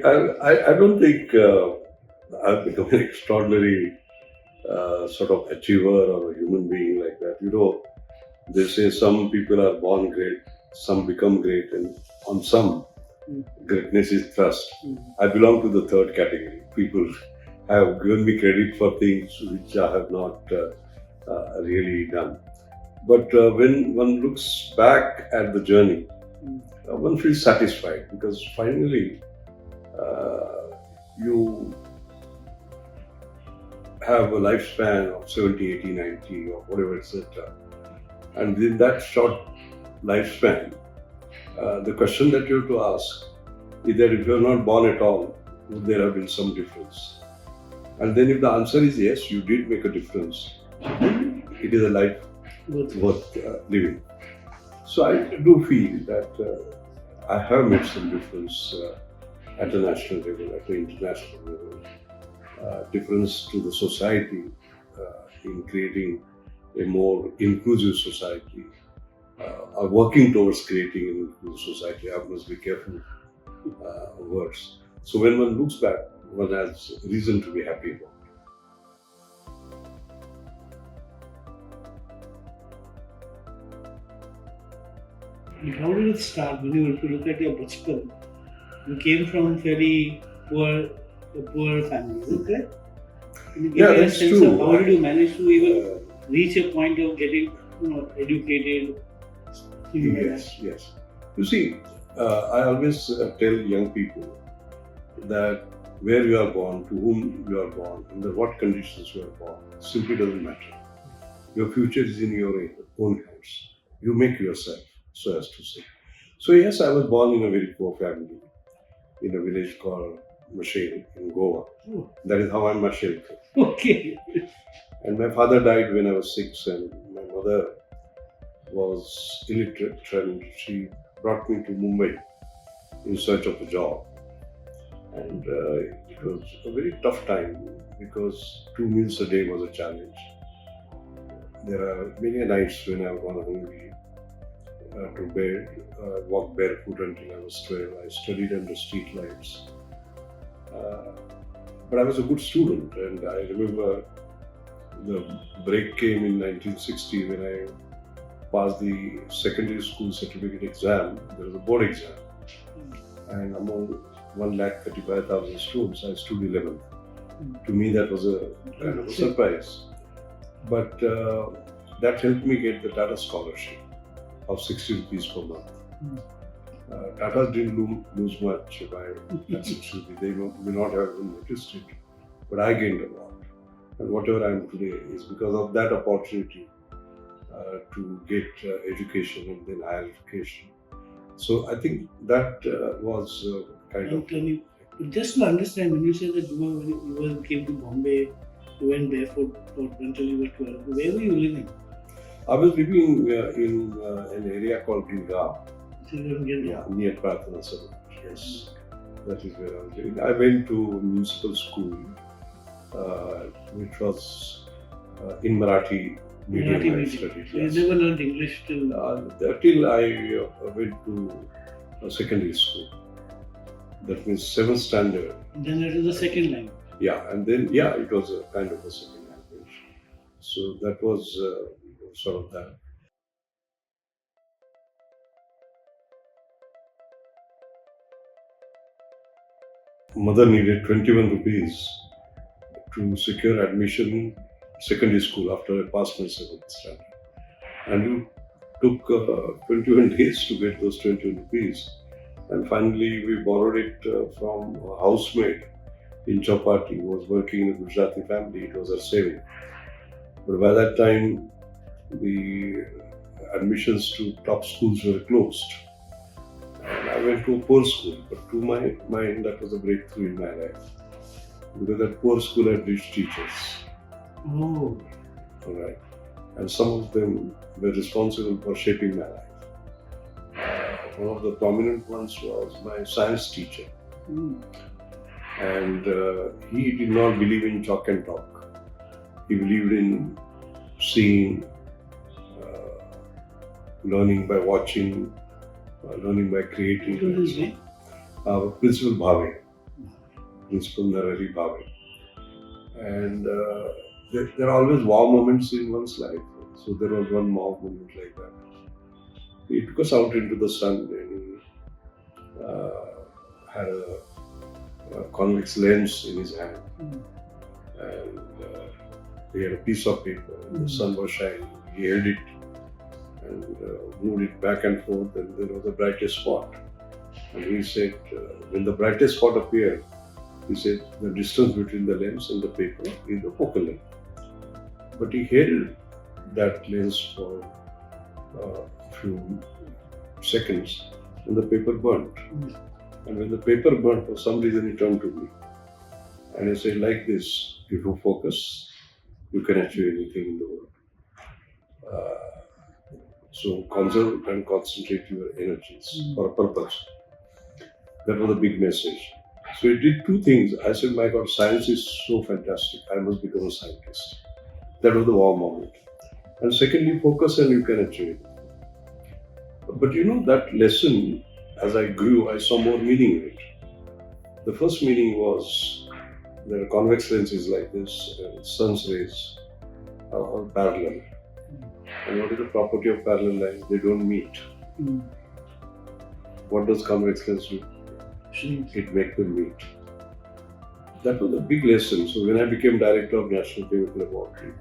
I don't think I've become an extraordinary sort of achiever or a human being like that. They say some people are born great, some become great, and on some, greatness is thrust. I belong to the third category. People have given me credit for things which I have not really done. But when one looks back at the journey, one feels satisfied because finally you have a lifespan of 70, 80, 90 or whatever, etc. And in that short lifespan, the question that you have to ask is that if you are not born at all, would there have been some difference? And then if the answer is yes, you did make a difference, it is a life worth living. So I do feel that I have made some difference at a national level, at an international level, difference to the society in creating a more inclusive society, working towards creating an inclusive society. I must be careful words. So when one looks back, one has reason to be happy about it. How did it start? When you look at your bachpan, you came from fairly poor family, is it correct? Can you give me a sense of how did you manage to even reach a point of getting educated? Yes. You see, I always tell young people that where you are born, to whom you are born, under what conditions you are born, simply doesn't matter. Your future is in your own hands. You make yourself, so as to say. So yes, I was born in a very poor family, in a village called Mashel in Goa. Oh. That is how I'm Mashelkar. Okay. And my father died when I was 6, and my mother was illiterate, and she brought me to Mumbai in search of a job. And it was a very tough time because 2 meals a day was a challenge. There are many nights when I've gone hungry to bed, walked barefoot until I was 12. I studied under street lights. But I was a good student, and I remember the break came in 1960 when I passed the secondary school certificate exam. There was a board exam, and among 135,000 students, I stood 11th. To me, that was a kind of a surprise. But that helped me get the Tata scholarship of 60 rupees per month. Tata didn't lose much by that 60 rupees. They may not have even noticed it, but I gained a lot. And whatever I am today is because of that opportunity to get education and then higher education. So I think that was kind of. Just to understand, when you say that you came to Bombay, you went barefoot until you were 12, where were you living? I was living in an area called Gilgaon. Yeah, near Padma Shri. Yes, that is where I was living. I went to municipal school, which was in Marathi medium. I studied. So you never learned English till I went to secondary school. That means 7th standard. Then it was the second language. Yeah, and then it was a kind of a second language. So that was sort of that. Mother needed 21 rupees to secure admission secondary school after I passed my 7th standard. And it took 21 days to get those 21 rupees. And finally, we borrowed it from a housemaid in Chowpatty who was working in a Gujarati family. It was her saving. But by that time, the admissions to top schools were closed. And I went to a poor school, but to my mind, that was a breakthrough in my life. Because that poor school had rich teachers. Oh. All right. And some of them were responsible for shaping my life. One of the prominent ones was my science teacher. And he did not believe in chalk and talk. He believed in seeing, learning by watching, learning by creating. What is his name? Principal Bhave. Principal Narari Bhave. And there are always wow moments in one's life. So there was one wow moment like that. He took us out into the sun and he had a convex lens in his hand. And he had a piece of paper and the sun was shining. He held it and moved it back and forth, and there was a brightest spot. And he said, when the brightest spot appeared, he said the distance between the lens and the paper is the focal length. But he held that lens for a few seconds and the paper burnt. And when the paper burnt, for some reason he turned to me and he said, like this, if you focus, you can achieve anything in the world. So conserve and concentrate your energies for a purpose. That was a big message. So he did two things. I said, my God, science is so fantastic. I must become a scientist. That was the wow moment. And secondly, focus and you can achieve it. But that lesson, as I grew, I saw more meaning in it. The first meaning was that a convex lens is like this, and sun's rays are parallel. And what is the property of parallel lines? They don't meet. What does convex lens do? It makes them meet. That was a big lesson. So when I became director of National Chemical Laboratory,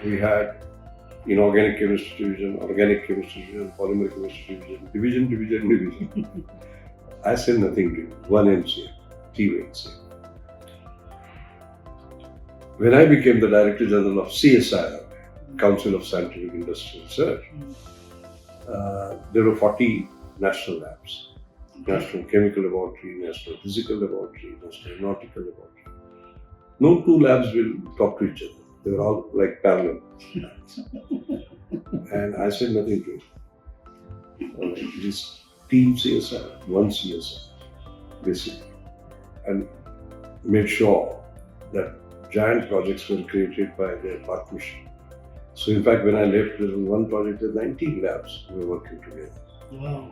we had inorganic chemistry division, organic chemistry division, polymer chemistry division. I said nothing to you. One MCA, team MCA. When I became the Director General of CSIR, Council of Scientific Industrial Research, there were 40 national labs. National Chemical Laboratory, National Physical Laboratory, National Nautical Laboratory. No two labs will talk to each other. They were all like parallel. And I said nothing to it. This team CSIR, one CSIR, basically, and made sure that giant projects were created by their partnership. So in fact, when I left, there was one project with 19 labs we were working together. Wow.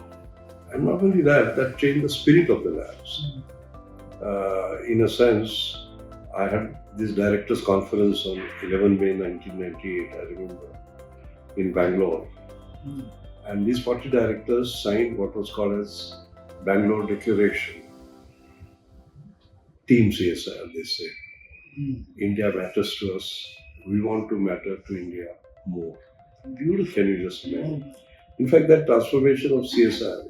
And not only that changed the spirit of the labs. In a sense, I had this directors conference on 11 May 1998, I remember, in Bangalore. And these 40 directors signed what was called as Bangalore Declaration. Team CSIR, they say. India matters to us. We want to matter to India more. Beautiful. Can you just imagine? In fact, that transformation of CSIR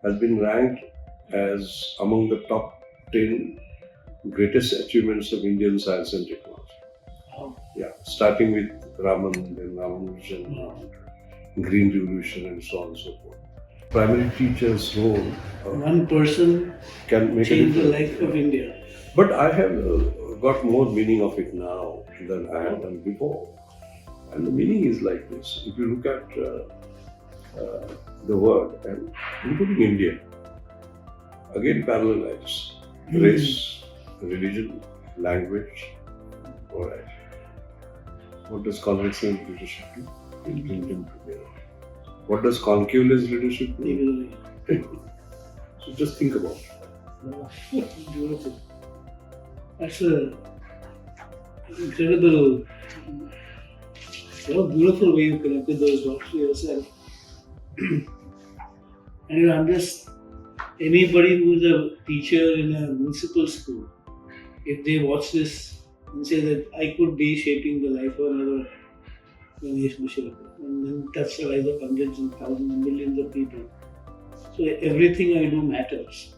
has been ranked as among the top 10 greatest achievements of Indian science and technology. Wow. Yeah, starting with Raman, then Vibhushan, Green Revolution, and so on and so forth. Primary teacher's role one person can make change a the difference. life of India. But I have got more meaning of it now than I had done before. And the meaning is like this. If you look at the world, and including India, again parallel lines, race, religion, language, all right. What does convex lens leadership do? It brings them together. What does concave lens leadership do? So just think about it. Beautiful. That's a incredible, beautiful way you connected those dots to yourself. And I'm just, anybody who's a teacher in a municipal school, if they watch this and say that I could be shaping the life of another Ramesh Mashelkar and then touch the lives of hundreds and thousands and millions of people. So everything I do matters.